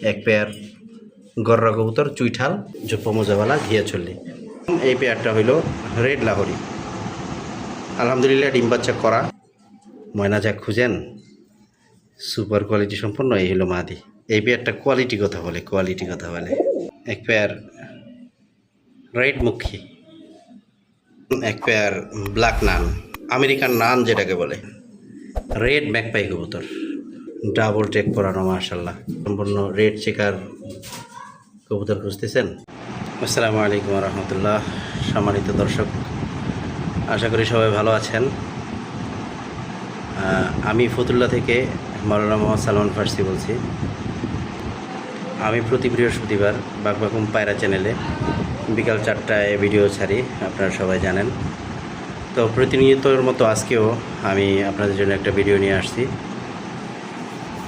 এক পেয়ার গররা কবুতর চুইঠাল জোপ্পা মোজাওয়ালা ঘিয়া চল্লি। এই পেয়ারটা হইল রেড লাহোরি। আলহামদুলিল্লাহ ডিম বাচ্চা করা। ময়না যা খুঁজেন সুপার কোয়ালিটি সম্পন্ন এই হলো মাদি। এই পেয়ারটা কোয়ালিটি কথা বলে। এক পেয়ার রেড মুখী, এক পেয়ার ব্ল্যাক নান, আমেরিকান নান যেটাকে বলে, রেড ম্যাকপাই কবুতর, ডাবল টেক পরানো মাশাল্লাহ, সম্পূর্ণ রেড চেকার কবুতর খুঁজতেছেন। আসসালামু আলাইকুম রহমতুল্লাহ। সম্মানিত দর্শক, আশা করি সবাই ভালো আছেন। আমি ফতুল্লা থেকে মাওলানা মোহাম্মদ সালমান ফার্সি বলছি। আমি প্রতি বৃহস্পতিবার বাকবাকুম পায়রা চ্যানেলে বিকাল 4টায় ভিডিও ছাড়ি, আপনারা সবাই জানেন। তো প্রতিনিয়তর মতো আজকেও আমি আপনাদের জন্য একটা ভিডিও নিয়ে আসছি।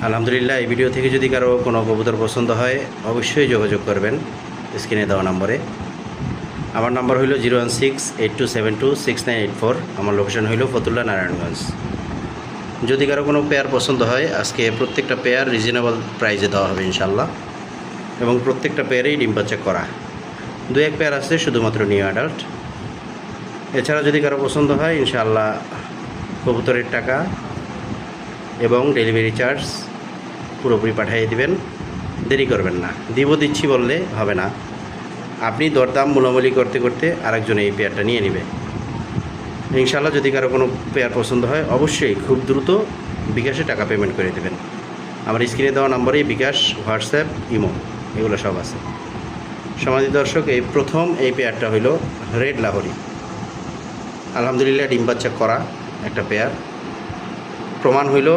আলহামদুলিল্লাহ, এই ভিডিও থেকে যদি কারো কোনো কবুতর পছন্দ হয় অবশ্যই যোগাযোগ করবেন স্ক্রিনে দেওয়া নম্বরে। আমার নাম্বার হইল 01682726984। আমার লোকেশন হইল ফতুল্লা, নারায়ণগঞ্জ। যদি কারো কোনো পেয়ার পছন্দ হয় আজকে প্রত্যেকটা পেয়ার রিজনেবল প্রাইসে দেওয়া হবে ইনশাল্লাহ, এবং প্রত্যেকটা পেয়ারেই ডিম বাচ্চা করা। 2-1 পেয়ার আছে শুধুমাত্র নিউ অ্যাডাল্ট। এছাড়া যদি কারো পছন্দ হয় ইনশাআল্লাহ কবুতরের টাকা এবং ডেলিভারি চার্জ পুরোপুরি পাঠিয়ে দিবেন, দেরি করবেন না। দিচ্ছি বললে হবে না, আপনি দরদাম মূলামূলি করতে করতে আরেকজন এই পেয়ারটা নিয়ে নেবে ইনশাআল্লাহ। যদি কারো কোনো পেয়ার পছন্দ হয় অবশ্যই খুব দ্রুত বিকাশে টাকা পেমেন্ট করে দেবেন। আমার স্ক্রিনে দেওয়া নম্বরেই বিকাশ, হোয়াটসঅ্যাপ, ইমো এগুলো সব আছে। সম্মানিত দর্শক, এই প্রথম এই পেয়ারটা হইল রেড লাহোরি। আলহামদুলিল্লাহ ডিম বাচ্চা করা একটা পেয়ার। প্রমাণ হইল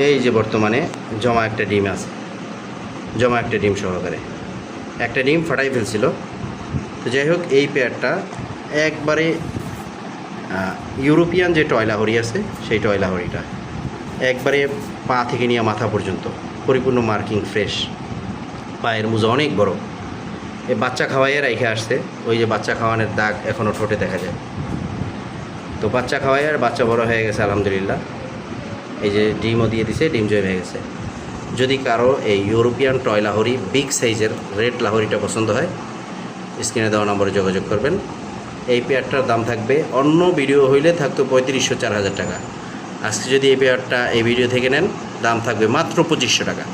এই যে বর্তমানে জমা একটা ডিম আছে, জমা একটা ডিম সহকারে একটা ডিম ফাটাই ফেলছিল। তো যাই হোক, এই পেয়ারটা একবারে ইউরোপিয়ান যে টয় লাহোরি আছে সেই টয় লাহোরিটা একবারে পা থেকে নিয়ে মাথা পর্যন্ত পরিপূর্ণ মার্কিং ফ্রেশ, পায়ের মোজা অনেক বড়। এই বাচ্চা খাওয়াইয়ে রেখে আসছে, ওই যে বাচ্চা খাওয়ানোর দাগ এখনও ঠোঁটে দেখা যায়। তো বাচ্চা খাওয়াইয়ে আর বাচ্চা বড় হয়ে গেছে আলহামদুলিল্লাহ। এই যে ডিমও দিয়ে দিছে, ডিম জয় হয়ে গেছে। যদি কারো এই ইউরোপিয়ান টয় লাহোরি বিগ সাইজের রেড লাহোরিটা পছন্দ হয় স্ক্রিনে দেওয়া নম্বরে যোগাযোগ করবেন। এই পেয়ারটার দাম থাকবে, অন্য ভিডিও হইলে থাকতো 3500-4000 টাকা। আজকে যদি এই পেয়ারটা এই ভিডিও থেকে নেন দাম থাকবে মাত্র 2500 টাকা।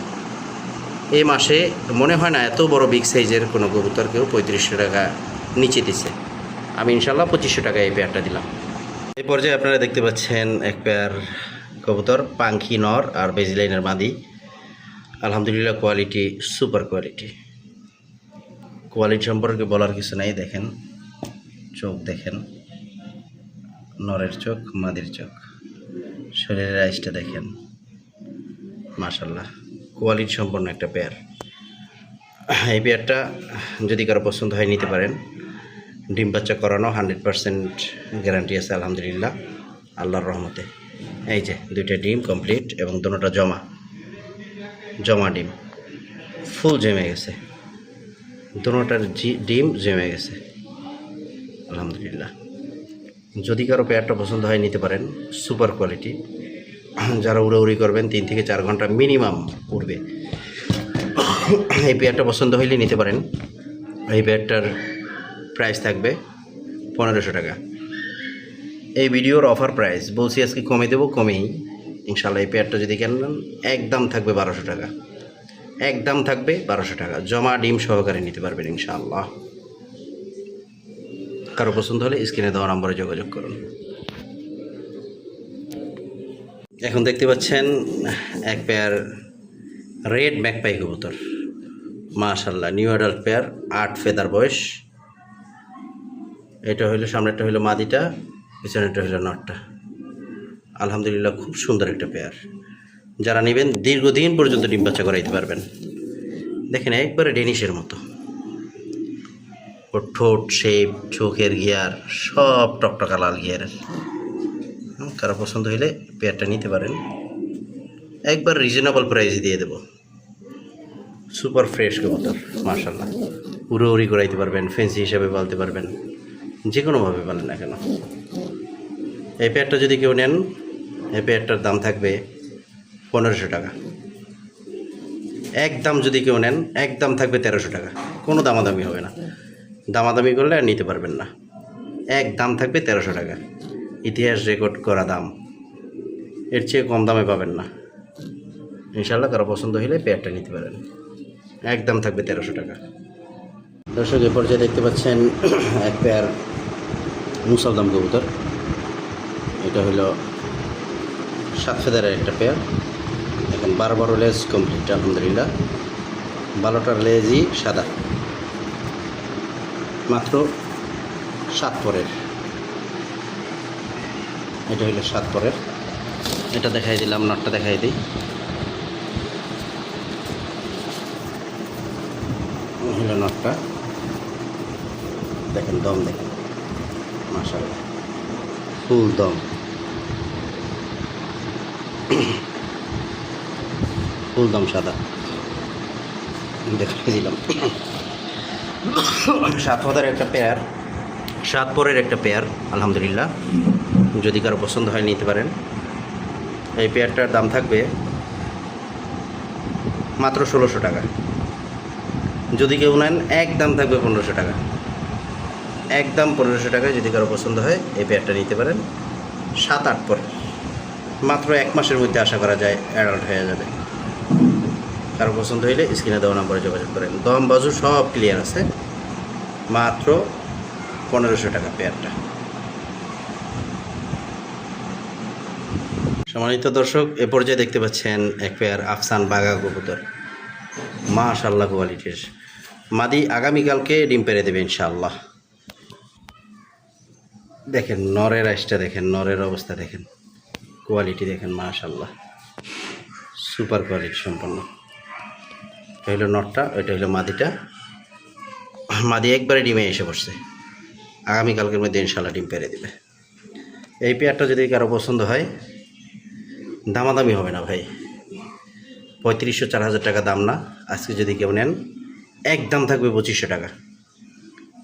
এই মাসে মনে হয় না এত বড় বিগ সাইজের কোনো কবুতর কেউ 3500 টাকা নিচে দিছে। আমি ইনশাল্লাহ 2500 টাকা এই পেয়ারটা দিলাম। এই পর্যায়ে আপনারা দেখতে পাচ্ছেন এক পেয়ার কবুতর, পাঙ্খি নর আর বেজিলাইনের মাদি। আলহামদুলিল্লাহ কোয়ালিটি সুপার কোয়ালিটি। কোয়ালিটি সম্পর্কে বলার কিছু নাই। দেখেন চোখ, দেখেন নরের চোখ, মাদির চোখ, শরীরের আইসটা দেখেন, মাশাল্লাহ কোয়ালিটি সম্পন্ন একটা পেয়ার। এই পেয়ারটা যদি কারো পছন্দ হয় নিতে পারেন। ডিম বাচ্চা করানো 100% গ্যারান্টি আছে আলহামদুলিল্লাহ আল্লাহর রহমতে। এই যে 2টা ডিম কমপ্লিট এবং দুটোটা জমা ডিম ফুল জমে গেছে, দুটোটার ডিম জমে গেছে আলহামদুলিল্লাহ। যদি কারো পেয়ারটা পছন্দ হয় নিতে পারেন, সুপার কোয়ালিটি। যারা উড়াউড়ি করবেন 3 থেকে 4 ঘন্টা মিনিমাম উড়বে, এই পেয়ারটা পছন্দ হইলে নিতে পারেন। এই পেয়ারটার প্রাইস থাকবে 1500 টাকা। এই ভিডিওর অফার প্রাইস বলছি, আজকে কমে দেবো, কমেই ইনশাল্লাহ। এই পেয়ারটা যদি কেনেন একদম থাকবে 1200 টাকা, একদম থাকবে 1200 টাকা। জমা ডিম সহকারে নিতে পারবেন ইনশাআল্লাহ। কারো পছন্দ হলে স্ক্রিনে দেওয়া নম্বরে যোগাযোগ করুন। এখন দেখতে পাচ্ছেন এক পেয়ার রেড ম্যাকপাই কবুতর, মাশাল্লাহ নিউ অ্যাডাল্ট পেয়ার, 8 ফেদার বয়স। এটা হইলো সামনেরটা হইলো মাদিটা, পিছনেরটা হইলো নটটা। আলহামদুলিল্লাহ খুব সুন্দর একটা পেয়ার। যারা নেবেন দীর্ঘদিন পর্যন্ত ডিম বাচ্চা করাইতে পারবেন। দেখেন একবারে ডেনিশের মতো, ওর ঠোঁট শেপ, চোখের গিয়ার সব টকটকা লাল গিয়ারের। কারো পছন্দ হইলে পেয়ারটা নিতে পারেন, একবার রিজনেবল প্রাইসে দিয়ে দেব। সুপার ফ্রেশ কবুতর মাশাল্লাহ, উড়ি করাইতে পারবেন, ফেন্সি হিসাবে পালতে পারবেন, যে কোনোভাবে পালেন না কেন। এই পেয়ারটা যদি কেউ নেন এই পেয়ারটার দাম থাকবে 1500 টাকা। একদম যদি কেউ নেন একদম থাকবে 1300 টাকা, কোনো দামাদামি হবে না। দামাদামি করলে আর নিতে পারবেন না। এক দাম থাকবে 1300 টাকা, ইতিহাস রেকর্ড করা দাম, এর চেয়ে কম দামে পাবেন না ইনশাল্লাহ। কারো পছন্দ হলে পেয়ারটা নিতে পারেন, একদম থাকবে 1300 টাকা। দর্শক এ পর্যায়ে দেখতে পাচ্ছেন এক পেয়ার মুসালদাম কবুতর। এটা হলো 7 ফেদারের একটা পেয়ার। এখন 12 লেজ কমপ্লিট আলহামদুলিল্লাহ। 12টার লেজই সাদা, মাত্র 7 পরের। এটা হলো 7 পরের। এটা দেখাই দিলাম, নটটা দেখাই দিই। হলো নটটা, দেখেন দম দেখেন, মাশাআল্লাহ ফুল দম, ফুল দম সাদা। দেখাই দিলাম 7 পরের একটা পেয়ার, 7 পরের একটা পেয়ার আলহামদুলিল্লাহ। যদি কারো পছন্দ হয় নিতে পারেন। এই পেয়ারটার দাম থাকবে মাত্র 1600 টাকা। যদি কেউ নেন একদম থাকবে 1500 টাকা, একদম 1500 টাকায় যদি কারো পছন্দ হয় এই পেয়ারটা নিতে পারেন। 7-8 পরে, মাত্র 1 মাসের মধ্যে আশা করা যায় অ্যাডাল্ট হয়ে যাবে। কারো পছন্দ হইলে স্ক্রিনে দেওয়া নম্বরে যোগাযোগ করেন। দম বাজু সব ক্লিয়ার আছে, মাত্র 1500 টাকা পেয়ারটা। সম্মানিত দর্শক এ পর্যায়ে দেখতে পাচ্ছেন এক পেয়ার আফসান বাঘা কবুতর, মাশাআল্লাহ কোয়ালিটির। মাদি আগামীকালকে ডিম পেড়ে দেবে ইনশাআল্লাহ। দেখেন নরের আইসটা দেখেন, নরের অবস্থা দেখেন, কোয়ালিটি দেখেন, মাশাআল্লাহ সুপার কোয়ালিটি সম্পন্ন। এটা হলো নটটা, ওইটা হলো মাদিটা। মাদি একবারে ডিমে এসে বসছে, আগামীকালকের মধ্যে ইনশাআল্লাহ ডিম পেড়ে দেবে। এই পেয়ারটা যদি কারো পছন্দ হয় দামাদামি হবে না ভাই, 3500-4000 টাকা দাম না। আজকে যদি কেউ নেন একদম থাকবে 2500 টাকা।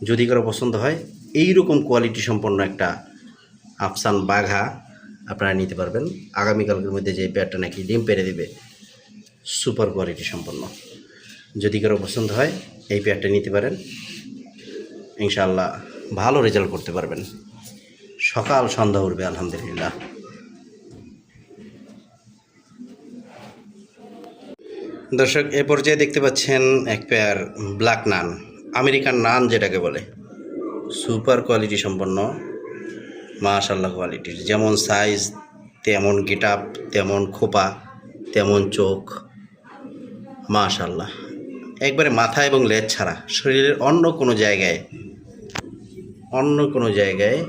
যদি কারো পছন্দ হয় এইরকম কোয়ালিটি সম্পন্ন একটা আফসান বাঘা আপনারা নিতে পারবেন। আগামীকালকের মধ্যে যে পেয়ারটা নাকি ডিম পেড়ে দেবে, সুপার কোয়ালিটি সম্পন্ন। যদি কারো পছন্দ হয় এই পেয়ারটা নিতে পারেন, ইনশাআল্লাহ ভালো রেজাল্ট করতে পারবেন। সকাল সন্ধ্যা উঠবে আলহামদুলিল্লাহ। দর্শক এ পর্যায়ে দেখতে পাচ্ছেন এক পেয়ার ব্ল্যাক নান, আমেরিকান নান যেটাকে বলে, সুপার কোয়ালিটি সম্পন্ন মাশাআল্লাহ কোয়ালিটির। যেমন সাইজ তেমন গেটআপ, তেমন খোপা, তেমন চোখ, মাশাআল্লাহ একবারে মাথা এবং লেজ ছাড়া শরীরের অন্য কোনো জায়গায়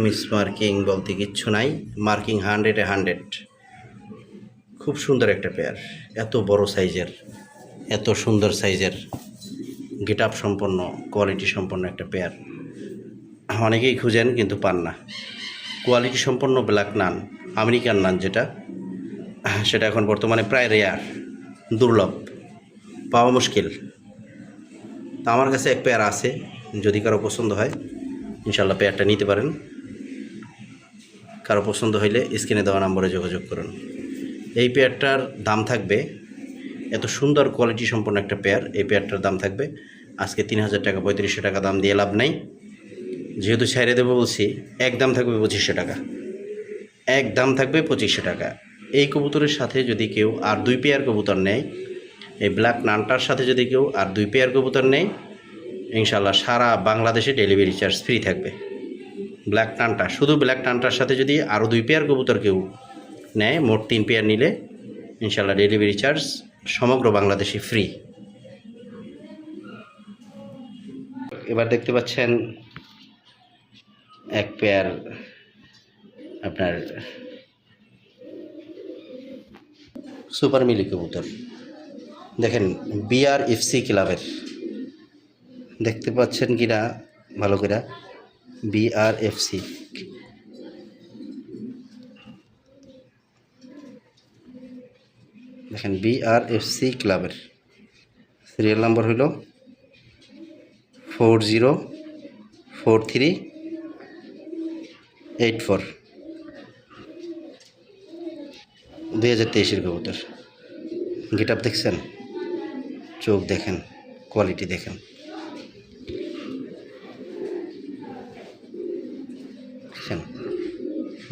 মিস মার্কিং বলতে কিচ্ছু নাই। মার্কিং 100-এ 100। খুব সুন্দর একটা পেয়ার, এত বড় সাইজের, এত সুন্দর সাইজের, গেটআপ সম্পন্ন, কোয়ালিটি সম্পন্ন একটা পেয়ার অনেকেই খুঁজেন কিন্তু পান না। কোয়ালিটি সম্পন্ন ব্ল্যাক নান, আমেরিকান নান যেটা, সেটা এখন বর্তমানে প্রায় রেয়ার, দুর্লভ, পাওয়া মুশকিল। তা আমার কাছে এক পেয়ার আছে, যদি কারো পছন্দ হয় ইনশাআল্লাহ পেয়ারটা নিতে পারেন। কারো পছন্দ হইলে স্ক্রিনে দেওয়া নম্বরে যোগাযোগ করুন। এই পেয়ারটার দাম থাকবে, এত সুন্দর কোয়ালিটি সম্পন্ন একটা পেয়ার, এই পেয়ারটার দাম থাকবে আজকে 3000 টাকা। 3500 টাকা দাম দিয়ে লাভ নাই, যেহেতু ছাইড়ে দেবো বলছি। একদম থাকবে 2500 টাকা, একদম থাকবে 2500 টাকা। এই কবুতরের সাথে যদি কেউ আর 2 পেয়ার কবুতর নেয়, এই ব্ল্যাক নানটার সাথে যদি কেউ আর 2 পেয়ার কবুতর নেয়, ইনশাআল্লাহ সারা বাংলাদেশে ডেলিভারি চার্জ ফ্রি থাকবে। ব্ল্যাক নানটা, শুধু ব্ল্যাক নানটার সাথে যদি আরও 2 পেয়ার কবুতর কেউ নেয়, মোট 3 পেয়ার নিলে ইনশাআল্লাহ ডেলিভারি চার্জ সমগ্র বাংলাদেশে ফ্রি। এবার দেখতে পাচ্ছেন এক পেয়ার আপনার সুপার মিলি কবুতর। দেখেন BRFC ক্লাবের, দেখতে পাচ্ছেন কিনা ভালো করে, BRFC দেখেন, BRFC ক্লাবের সিরিয়াল নাম্বার হইল 404384, 2023-এর কবুতর। গেটআপ দেখছেন, চোখ দেখেন, কোয়ালিটি দেখেন। দেখছেন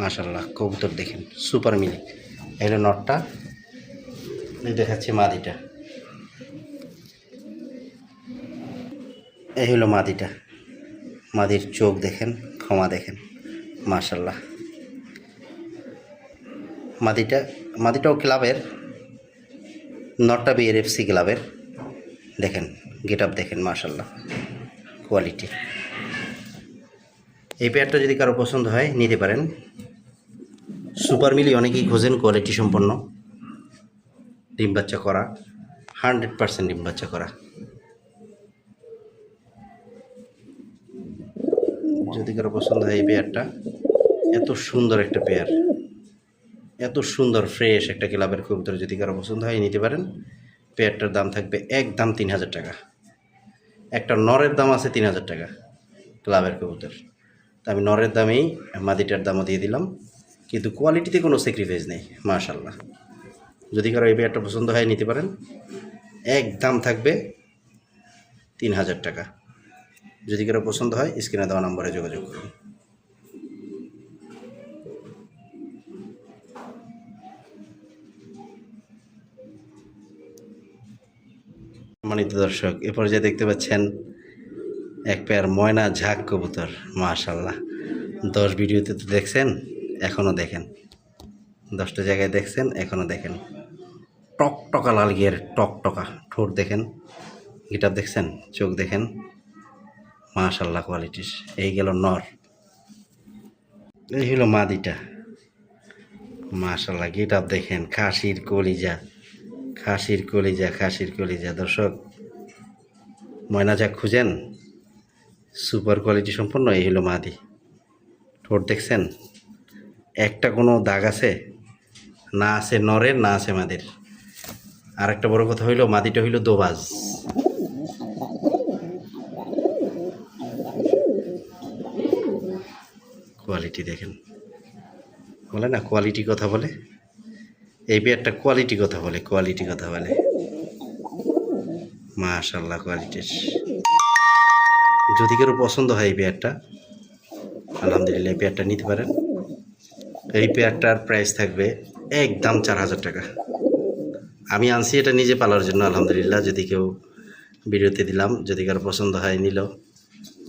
মাশাআল্লাহ, কবুতর দেখেন সুপার মিলি। এই হলো নটটা, এই দেখাচ্ছি মাদিটা। এই হলো মাদিটা, মাদির চোখ দেখেন, ক্ষমা দেখেন মাশাআল্লাহ। মাদিটাও ক্লাবের, নটটা বিআরএফসি ক্লাবের। দেখেন গেট আপ দেখেন মাশাআল্লাহ, কোয়ালিটি। এই পেয়ারটা যদি কারো পছন্দ হয় নিতে পারেন। সুপার মিলি অনেকেই খোঁজেন, কোয়ালিটি সম্পন্ন, ডিম বাচ্চা করা, 100% ডিম বাচ্চা করা। যদি কারো পছন্দ হয় এই পেয়ারটা, এত সুন্দর একটা পেয়ার, এত সুন্দর ফ্রেশ একটা ক্লাবের কবুতর, যদি কারো পছন্দ হয় নিতে পারেন। পেয়ারটার দাম থাকবে একদম 3000 টাকা। একটা নরের দাম আছে 3000 টাকা ক্লাবের কবুতর, তা আমি নরের দামেই মাদিটার দামও দিয়ে দিলাম, কিন্তু কোয়ালিটিতে কোনো স্যাক্রিফাইস নেই মাশাআল্লাহ। যদি কারো এই পেয়ারটা পছন্দ হয় নিতে পারেন, একদম থাকবে 3000 টাকা। যদি কারো পছন্দ হয় স্ক্রিনে দেওয়া নম্বরে যোগাযোগ করুন। সম্মানিত দর্শক, এ পর্যায়ে দেখতে পাচ্ছেন এক পেয়ার ময়না ঝাঁক কবুতর মাশাআল্লাহ। 10 ভিডিওতে তো দেখছেন, এখনও দেখেন, 10টা জায়গায় দেখছেন, এখনও দেখেন। টকটকা লাল গিয়ার, টকটকা ঠোঁট দেখেন, গিটার দেখছেন, চোখ দেখেন মাশাআল্লাহ কোয়ালিটির। এই গেল নর, এই হলো মাদিটা মাশাআল্লাহ। গিটার দেখেন, খাসির কলিজা, খাসির কলিজা, খাসির কলিজা। দর্শক, ময়না ঝাঁক খুঁজেন, সুপার কোয়ালিটি সম্পন্ন। এই হলো মাদি, ঠোঁট দেখছেন, একটা কোনো দাগ আছে না, আছে নরের না আছে মাদির। আর একটা বড় কথা হইল, মাদিটা হইল দোবাজ। কোয়ালিটি দেখেন, বলে না কোয়ালিটি কথা বলে, এই পেয়ারটা কোয়ালিটি কথা বলে, কোয়ালিটি কথা বলে মাশাআল্লাহ কোয়ালিটির। যদি কারো পছন্দ হয় এই পেয়ারটা, আলহামদুলিল্লাহ এই পেয়ারটা নিতে পারেন। এই পেয়ারটার প্রাইস থাকবে একদম 4000 টাকা। আমি আনছি এটা নিজে পালার জন্য, আলহামদুলিল্লাহ। যদি কেউ ভিডিওতে দিলাম, যদি কারো পছন্দ হয় নিল,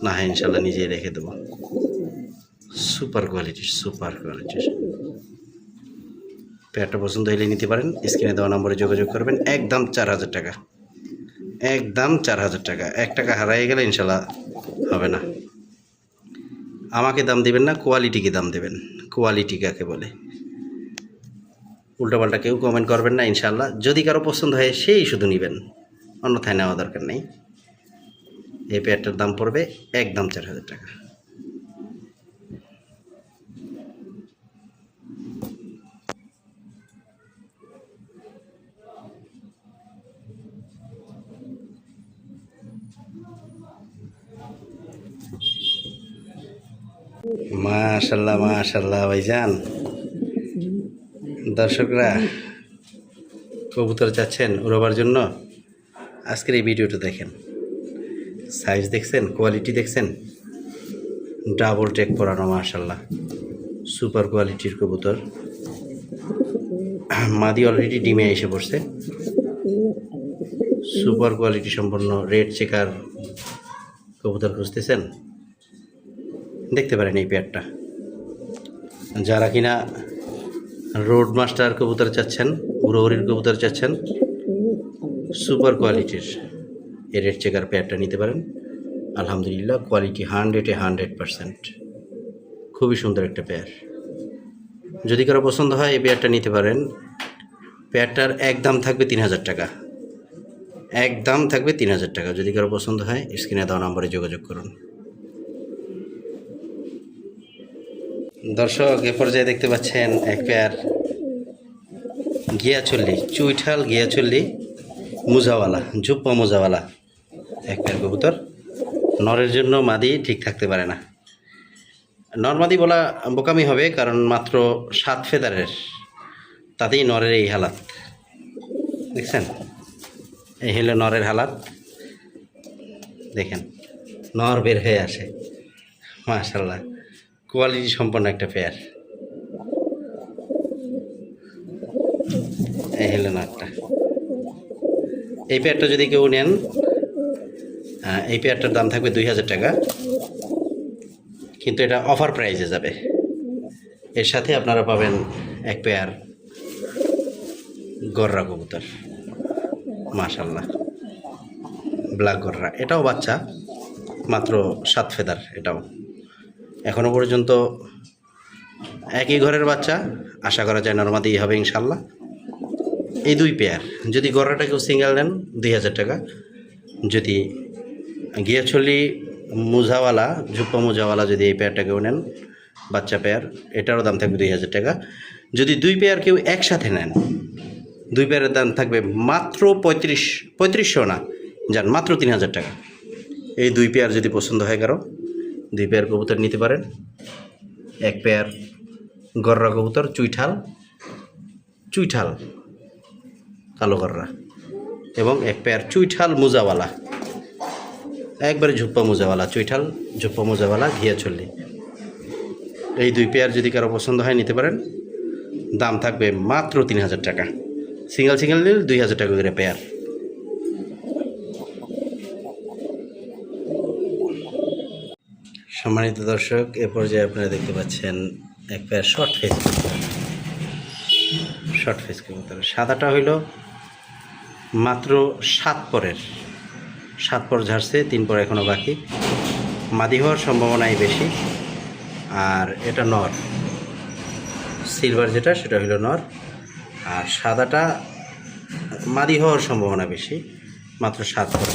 না হয় ইনশাল্লাহ নিজেই রেখে দেবো। সুপার কোয়ালিটির, সুপার কোয়ালিটির পেয়ারটা পছন্দ হলে নিতে পারেন। স্ক্রিনে দেওয়া নম্বরে যোগাযোগ করবেন। একদম 4000 টাকা, একদম 4000 টাকা। 1 টাকা হারিয়ে গেলে ইনশাল্লাহ হবে না। আমাকে দাম দেবেন না, কোয়ালিটিকে দাম দেবেন। কোয়ালিটি কাকে বলে উল্টোপাল্টা কেউ কমেন্ট করবেন না ইনশাল্লাহ। যদি কারো পছন্দ হয় সেই শুধু নেবেন, অন্যথায় নেওয়া দরকার নেই। এই পেয়ারটার দাম পড়বে একদম 4000 টাকা। মাশাল্লাহ মাশাল্লাহ ভাইজান। দর্শকরা কবুতর চাচ্ছেন উড়াবার জন্য, আজকের এই ভিডিওটা দেখেন। সাইজ দেখছেন, কোয়ালিটি দেখছেন, ডাবল টেক পরানো মাশাল্লাহ, সুপার কোয়ালিটির কবুতর। মাদি অলরেডি ডিমে এসে পড়ছে। সুপার কোয়ালিটি সম্পন্ন রেড চেকার কবুতর খুঁজতেছেন, দেখতে পারেন এই পেয়ারটা। যারা কিনা রোড মাস্টার কবুতর চাচ্ছেন, উড়োউড়ির কবুতর চাচ্ছেন, সুপার কোয়ালিটির এই রেড চেকার পেয়ারটা নিতে পারেন। আলহামদুলিল্লাহ কোয়ালিটি 100% খুবই সুন্দর একটা পেয়ার। যদি কারো পছন্দ হয় এই পেয়ারটা নিতে পারেন। পেয়ারটার একদম থাকবে 3000 টাকা, একদম থাকবে 3000 টাকা। যদি কারো পছন্দ হয় স্ক্রিনে দেওয়া নম্বরে যোগাযোগ করুন। দর্শক, এ পর্যায়ে দেখতে পাচ্ছেন এক পেয়ার গিয়াচল্লি, চুইঠাল গিয়াচল্লি মুজাওয়ালা, জুপ্পা মুজাওয়ালা এক পেয়ার কবুতর। নরের জন্য মাদি ঠিক থাকতে পারে না। নরমাদি বলা বোকামি হবে, কারণ মাত্র 7 ফেদারের, তাতেই নরের এই হালাত দেখছেন। এই হলো নরের হালাত, দেখেন নর বের হয়ে আসে। মাশাল্লাহ, কোয়ালিটি সম্পন্ন একটা পেয়ার। এই হলো নরটা। এই পেয়ারটা যদি কেউ নেন, এই পেয়ারটার দাম থাকবে 2000 টাকা, কিন্তু এটা অফার প্রাইসে যাবে। এর সাথে আপনারা পাবেন এক পেয়ার গররা কবুতর। মাশাল্লাহ, ব্ল্যাক গররা, এটাও বাচ্চা, মাত্র 7 ফেদার। এটাও এখনও পর্যন্ত একই ঘরের বাচ্চা, আশা করা যায় নর্মাদিই হবে ইনশাল্লাহ। এই দুই পেয়ার, যদি গররাটা কেউ সিঙ্গেল নেন 2000 টাকা, যদি গিয়াছলি মোজাওয়ালা, ঝুপ্পা মোজাওয়ালা যদি এই পেয়ারটা কেউ নেন বাচ্চা পেয়ার, এটারও দাম থাকবে 2000 টাকা। যদি দুই পেয়ার কেউ একসাথে নেন, দুই পেয়ারের দাম থাকবে মাত্র 3500 না, যান মাত্র 3000 টাকা। এই দুই পেয়ার যদি পছন্দ হয় কারো, দুই পেয়ার কবুতর নিতে পারেন। এক পেয়ার গররা কবুতর, চুইঠাল কালো গররা, এবং এক পেয়ার চুইঠাল মোজাওয়ালা, একবারে ঝুপ্পা মোজাওয়ালা, চুইঠাল ঝুপ্পা মোজাওয়ালা ঘিয়াছল্লি। এই দুই পেয়ার যদি কারো পছন্দ হয় নিতে পারেন। দাম থাকবে মাত্র 3000 টাকা। সিঙ্গেল নিলে 2000 টাকা করে পেয়ার। সম্মানিত দর্শক, এ পর্যায়ে আপনারা দেখতে পাচ্ছেন এক পেয়ার শর্ট ফেস কবুতর। সাদাটা হইল মাত্র 7 পর ঝাড়ছে, 3 পর এখনও বাকি। মাদি হওয়ার সম্ভাবনাই বেশি। আর এটা নর, সিলভার যেটা সেটা হইল নর, আর সাদাটা মাদি হওয়ার সম্ভাবনা বেশি, মাত্র 7 পর।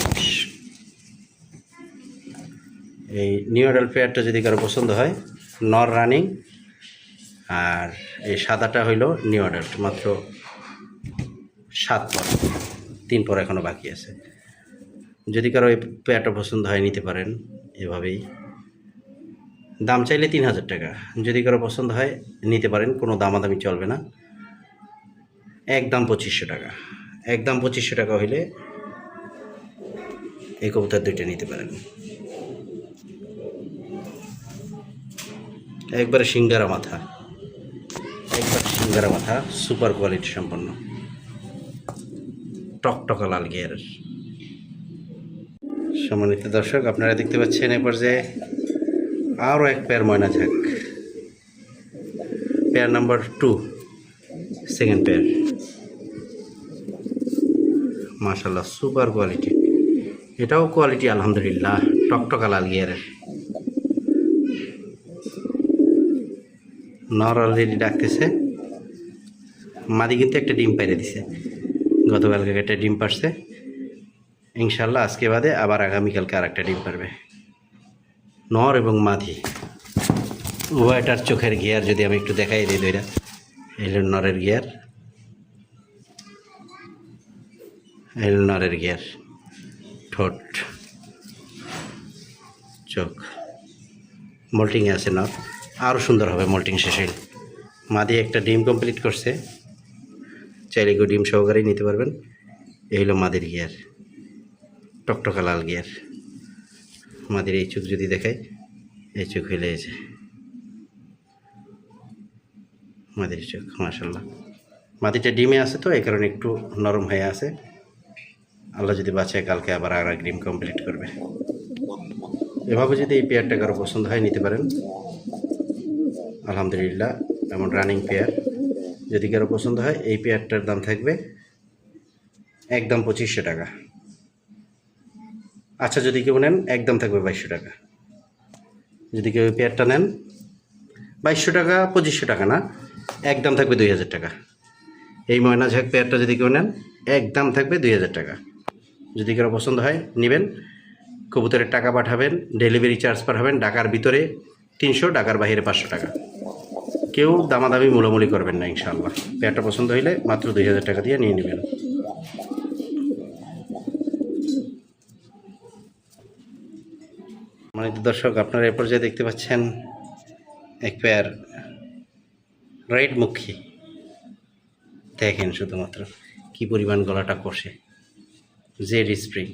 এই নিউ অ্যাডাল পেয়ারটা যদি কারো পছন্দ হয়, নর রানিং, আর এই সাদাটা হইল নিউ অ্যাডাল্ট, মাত্র 7 পর, 3 পর এখনও বাকি আছে। যদি কারো এই পেয়ারটা পছন্দ হয় নিতে পারেন এভাবেই। দাম চাইলে 3000 টাকা, যদি কারো পছন্দ হয় নিতে পারেন, কোনো দামাদামি চলবে না। একদম 2500 টাকা, একদম 2500 টাকা হইলে এই কবুতর দুইটা নিতে পারেন। একবারে সিঙ্গারা মাথা, সুপার কোয়ালিটি সম্পন্ন, টকটকা লাল গিয়ারের। সম্মানিত দর্শক, আপনারা দেখতে পাচ্ছেন এ পর্যায়ে আরও এক পেয়ার ময়না ঝাঁক, পেয়ার নাম্বার 2, সেকেন্ড পেয়ার। মাশাল্লাহ, সুপার কোয়ালিটি, এটাও কোয়ালিটি আলহামদুলিল্লাহ, টকটকা লাল গিয়ারের। নর অলরেডি ডাকতেছে, মাদি কিন্তু একটা ডিম পাইরে দিছে, গতকালকে একটা ডিম পারছে। ইনশাল্লাহ আজকে বাদে আবার আগামীকালকে আর একটা ডিম পারবে। নর এবং মাদি উভয়টার চোখের গিয়ার যদি আমি একটু দেখাই দিই, দুইটা এই নরের গিয়ার, এই নরের গিয়ার, ঠোঁট, চোখ, মোল্টিংয়ে আছে নর, আরও সুন্দর হবে মোল্টিং শেষে। মাদি একটা ডিম কমপ্লিট করছে, চাইলে কেউ ডিম সহকারেই নিতে পারবেন। এই হলো মাদির গিয়ার, টকটকা লাল গিয়ার। মাদির এই চোখ যদি দেখাই, এই চোখ হইলে এসে মাদির চোখ। মাশাল্লাহ, মাদিটা ডিমে আছে তো এই কারণে একটু নরম হয়ে আছে। আল্লাহ যদি বাঁচায় কালকে আবার আর ডিম কমপ্লিট করবে। এভাবে যদি এই পেয়ারটা কারো পছন্দ হয় নিতে পারেন। আলহামদুলিল্লাহ, এমন রানিং পেয়ার যদি কারো পছন্দ হয়, এই পেয়ারটার দাম থাকবে একদম 2500 টাকা। আচ্ছা, যদি কেউ নেন একদম থাকবে 2200 টাকা। যদি কেউ এই পেয়ারটা নেন 2200 টাকা, 2500 টাকা না, একদম থাকবে 2000 টাকা। এই ময়না ঝাঁক পেয়ারটা যদি কেউ নেন একদম থাকবে 2000 টাকা। যদি কারো পছন্দ হয় নেবেন। কবুতরের টাকা পাঠাবেন, ডেলিভারি চার্জ পাঠাবেন, ঢাকার ভিতরে 300, ঢাকার বাইরে 500 টাকা। কেউ দামাদামি মূলামূলি করবেন না ইনশাআল্লাহ। পেয়ারটা পছন্দ হইলে মাত্র 2000 টাকা দিয়ে নিয়ে নেবেন। মানে দর্শক, আপনারা এ পর্যায়ে দেখতে পাচ্ছেন এক পেয়ার রাইড মুখী। দেখেন শুধুমাত্র কি পরিমাণ গলাটা কষে, জেড স্প্রিং,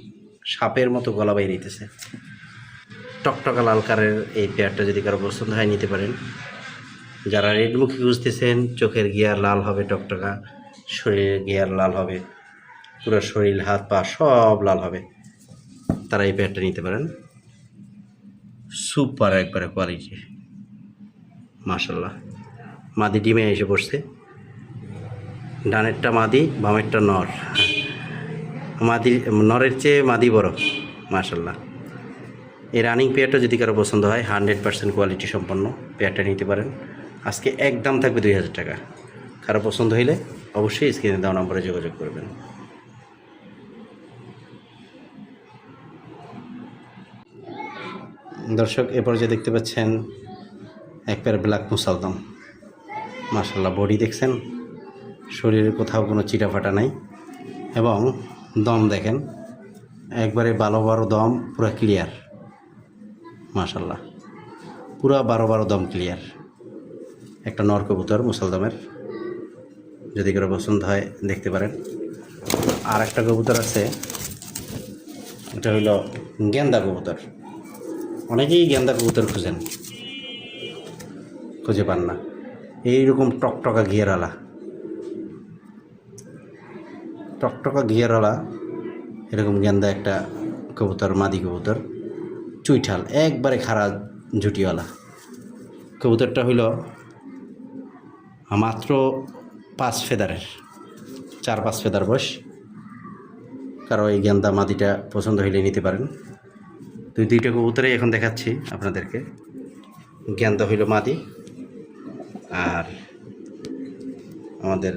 সাপের মতো গলা বাইরে দিতেছে। টকটকা লাল কালারের এই পেয়ারটা যদি কারো পছন্দ হয় নিতে পারেন। যারা রেডমুখী খুঁজতেছেন, চোখের গিয়ার লাল হবে টকটকা, শরীরের গিয়ার লাল হবে, পুরো শরীর হাত পা সব লাল হবে, তারা এই পেয়ারটা নিতে পারেন। সুপার একবারে কোয়ালিটি, মাশাল্লাহ। মাদি ডিমে এসে পড়ছে, ডানেরটা মাদি, বামেরটা নর। মাদি নরের চেয়ে মাদি বড়, মাশাল্লাহ। এই রানিং পেয়ারটা যদি কারো পছন্দ হয় 100% কোয়ালিটি সম্পন্ন পেয়ারটা নিতে পারেন। আজকে একদম থাকবে 2000 টাকা। কারো পছন্দ হইলে অবশ্যই স্ক্রিনে দেওয়া নম্বরে যোগাযোগ করবেন। দর্শক, এ পর্যায়ে দেখতে পাচ্ছেন এক পেয়ার ব্ল্যাক মুসালদম, মাশাল্লাহ। বডি দেখছেন, শরীরে কোথাও কোনো চিটাফাটা নাই, এবং দম দেখেন একবারে 12 দম, পুরো ক্লিয়ার, মাশাল্লাহ। পুরা 12 দম ক্লিয়ার। একটা নর কবুতর মুসালদমের, যদি কারো পছন্দ হয় দেখতে পারেন। আর একটা কবুতর আছে, এটা হইল গেন্দা কবুতর। অনেকেই গেন্দা কবুতর খুঁজে পান না। এইরকম টকটকা ঘিয়ারওয়ালা এরকম গেন্দা একটা কবুতর, মাদি কবুতর, চুইঠাল, একবারে খারাপ জুটিওয়ালা। কবুতরটা হইল মাত্র 5 ফেদারের, 4-5 ফেদার বয়স। কারো এই গেন্দা মাদিটা পছন্দ হইলে নিতে পারেন। দুইটা কবুতরই এখন দেখাচ্ছি আপনাদেরকে। গেন্দা হইল মাদি, আর আমাদের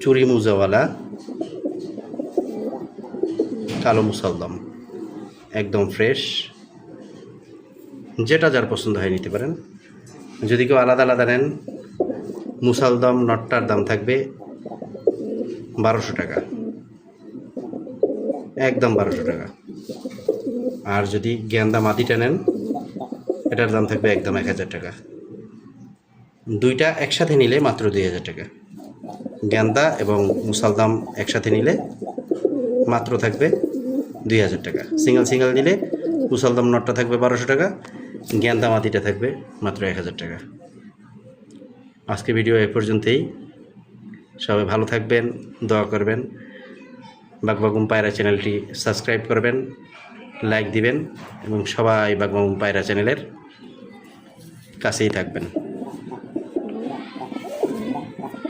চুরি মুজাওয়ালা কালো মুসালদম, একদম ফ্রেশ। যেটা যার পছন্দ হয় নিতে পারেন। যদি কেউ আলাদা আলাদা নেন, মুসালদম নটটার দাম থাকবে 1200 টাকা, একদম 1200 টাকা। আর যদি গেন্দা মাদিটা নেন, এটার দাম থাকবে একদম 1000 টাকা। দুইটা একসাথে নিলে মাত্র 2000 টাকা। গেন্দা এবং মুসালদম একসাথে নিলে মাত্র থাকবে 2000 টাকা। সিঙ্গেল নিলে মুসালদম নটটা থাকবে 1200 টাকা, গেন্দা মাদিটা থাকবে মাত্র 1000 টাকা। আজকে ভিডিও এ পর্যন্তই। সবাই ভালো থাকবেন, দোয়া করবেন। বাগবাগুম পায়রা চ্যানেলটি সাবস্ক্রাইব করবেন, লাইক দিবেন, এবং সবাই বাগবাগুম পায়রা চ্যানেলের কাছেই থাকবেন।